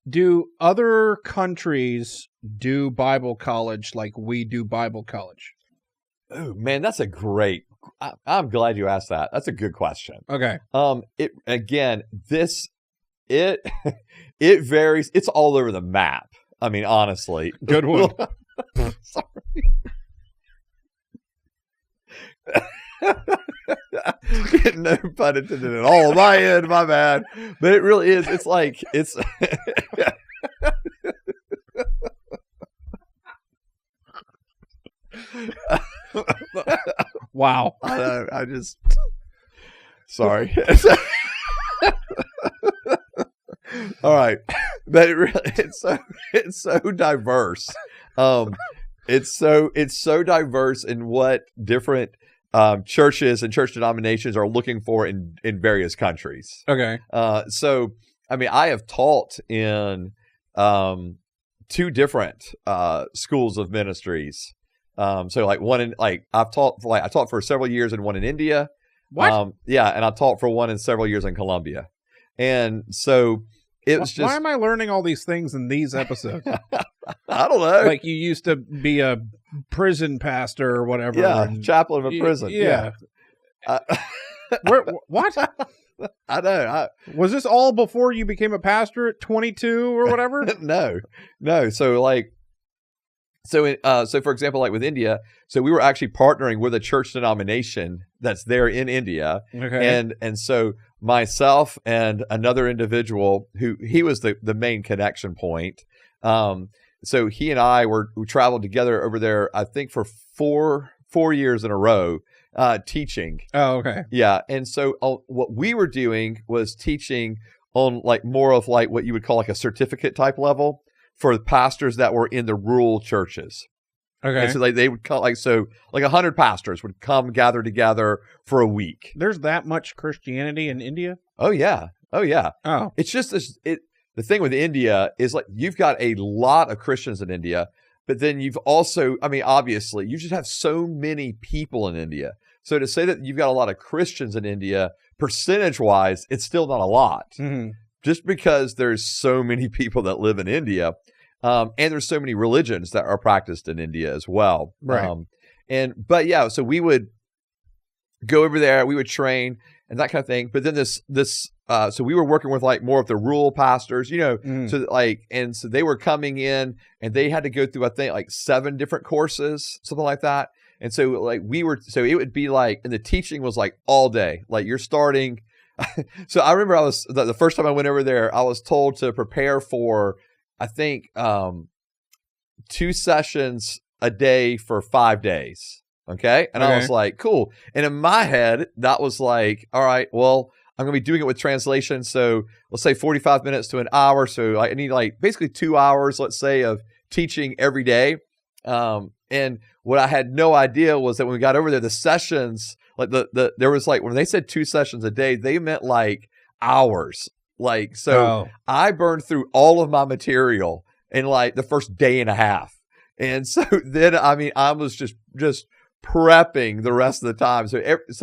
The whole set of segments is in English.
Do other countries do Bible college like we do Bible college? Oh man, that's a great. I'm glad you asked that. That's a good question. Okay. It again, it it varies. It's all over the map. I mean, honestly, Good one. Sorry. No pun intended at all. My end, my bad. But it really is. It's like it's. Wow. I know. I just. Sorry. All right, but it's so diverse. It's so diverse in what different churches and church denominations are looking for in various countries. Okay. So I mean, I have taught in two different schools of ministries. So like one in I taught for several years in one in India. What? Yeah, and I taught for one in several years in Colombia, and so it was just. Why am I learning all these things in these episodes? I don't know. Like you used to be a prison pastor or whatever. Yeah, chaplain of a prison. Yeah. What? I know. Was this all before you became a pastor at 22 or whatever? No. So for example, like with India, so we were actually partnering with a church denomination that's there in India. Okay. And so myself and another individual he was the main connection point. So he and I we traveled together over there, I think for four years in a row, teaching. Oh, okay. Yeah. And so what we were doing was teaching on like more of like what you would call like a certificate type level for the pastors that were in the rural churches. Okay. And so they would come like 100 pastors would come gather together for a week. There's that much Christianity in India? Oh yeah. Oh. It's just the thing with India is like you've got a lot of Christians in India, but then you've also, I mean, obviously you just have so many people in India. So to say that you've got a lot of Christians in India, percentage wise, it's still not a lot. Mm-hmm. Just because there's so many people that live in India, and there's so many religions that are practiced in India as well. Right. But yeah, so we would go over there, we would train and that kind of thing. But then so we were working with like more of the rural pastors, so they were coming in and they had to go through, I think, like 7 different courses, something like that. And so like it would be like, and the teaching was like all day, like you're starting. So I remember the first time I went over there, I was told to prepare for, I think, 2 sessions a day for 5 days. Okay. And I was like, cool. And in my head, that was like, all right, well, I'm going to be doing it with translation. So let's say 45 minutes to an hour. So I need like basically 2 hours, let's say, of teaching every day. And what I had no idea was that when we got over there, the sessions, like there was like, when they said 2 sessions a day, they meant like hours. Like, so I burned through all of my material in like the first day and a half. And so then, I mean, I was just prepping the rest of the time. So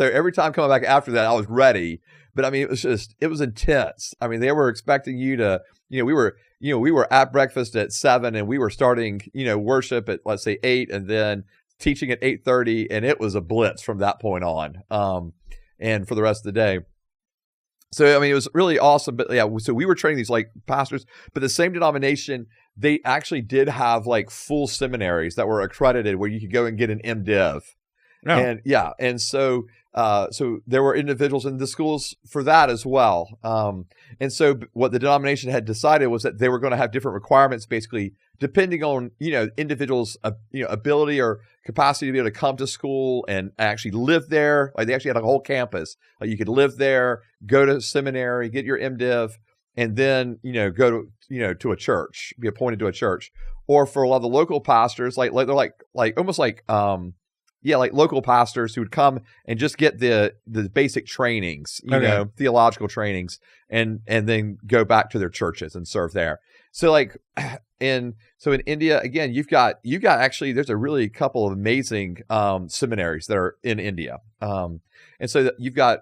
every time coming back after that, I was ready. But I mean, it was intense. I mean, they were expecting you to, we were at breakfast at 7 and we were starting, worship at, let's say 8 and then teaching at 8:30. And it was a blitz from that point on. And for the rest of the day. So, I mean, it was really awesome. But yeah, so we were training these like pastors, but the same denomination, they actually did have like full seminaries that were accredited where you could go and get an MDiv. No. And yeah. And so there were individuals in the schools for that as well. And so what the denomination had decided was that they were going to have different requirements, basically depending on, individuals, ability or capacity to be able to come to school and actually live there. Like they actually had a whole campus. Like you could live there, go to seminary, get your MDiv, and then, go to a church, be appointed to a church. Or for a lot of the local pastors, like they're like almost like, like local pastors who would come and just get the basic trainings, theological trainings, and then go back to their churches and serve there. So like, in India, again, you've got actually, there's a really couple of amazing seminaries that are in India. And so you've got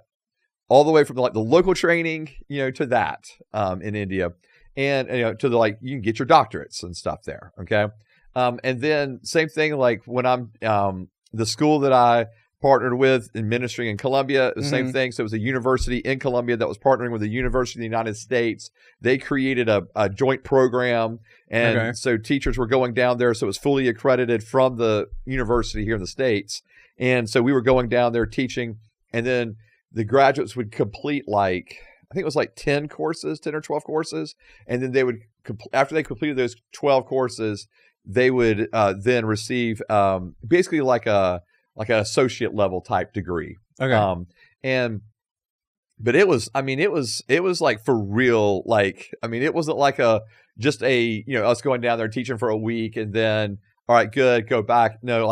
all the way from like the local training, to that in India. and to the you can get your doctorates and stuff there. Okay, and then same thing like when I'm the school that I partnered with in ministry in Columbia, the same thing. So it was a university in Columbia that was partnering with a university in the United States. They created a joint program, and so teachers were going down there. So it was fully accredited from the university here in the States. And so we were going down there teaching, and then the graduates would complete I think it was 10 or 12 courses. And then they would, after they completed those 12 courses, they would then receive basically like an associate level type degree. Okay. But it was like for real. It wasn't like just us going down there teaching for a week and then, all right, good, go back. No,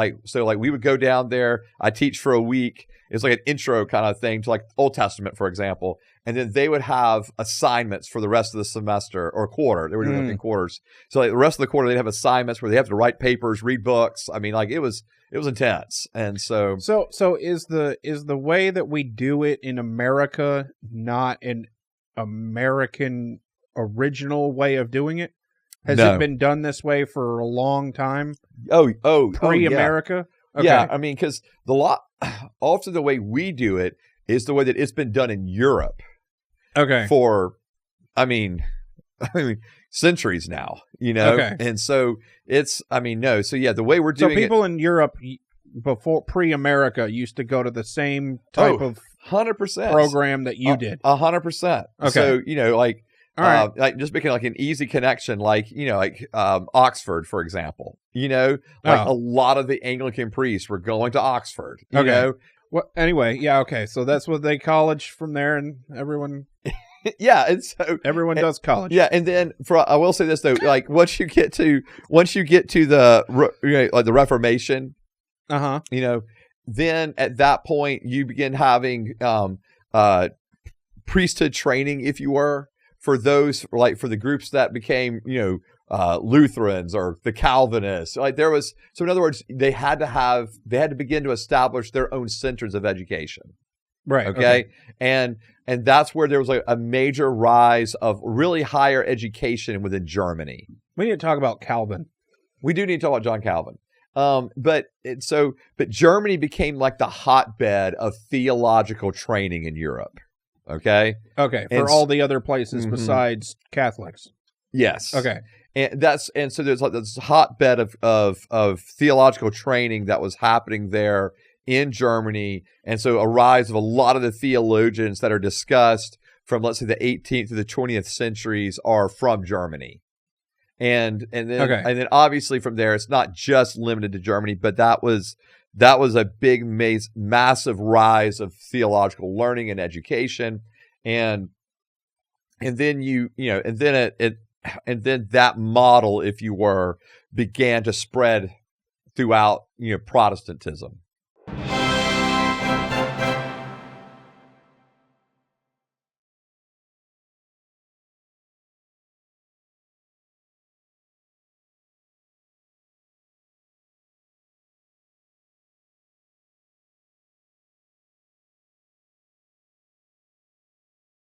we would go down there. I teach for a week. It's like an intro kind of thing to Old Testament, for example. And then they would have assignments for the rest of the semester or quarter. They were doing it in quarters. So the rest of the quarter, they'd have assignments where they have to write papers, read books. It was intense. And so is the way that we do it in America not an American original way of doing it? Has it been done this way for a long time? Pre-America? Yeah. Okay. Yeah, because often the way we do it is the way that it's been done in Europe. Okay. For, centuries now, Okay. And so it's, So yeah, the way we're doing it. So people in Europe before pre-America used to go to the same type of 100% program that you did. 100%. Okay. So, all right. Just making an easy connection, Oxford, for example. A lot of the Anglican priests were going to Oxford. You know? Well, anyway, yeah, okay. So that's what they college from there, and everyone. Yeah, and so everyone does college. Yeah, and then I will say this though, once you get to the the Reformation, then at that point you begin having priesthood training, if you were. For those, for the groups that became, Lutherans or the Calvinists, so in other words, they had to begin to establish their own centers of education. Right. Okay. And that's where there was a major rise of really higher education within Germany. We need to talk about Calvin. We do need to talk about John Calvin. But Germany became the hotbed of theological training in Europe. Okay. For all the other places besides Catholics. Yes. Okay. And so there's this hotbed of theological training that was happening there in Germany, and so a rise of a lot of the theologians that are discussed from, let's say, the 18th to the 20th centuries are from Germany, and then obviously from there it's not just limited to Germany, but that was a big, massive rise of theological learning and education, and then that model, if you were, began to spread throughout Protestantism.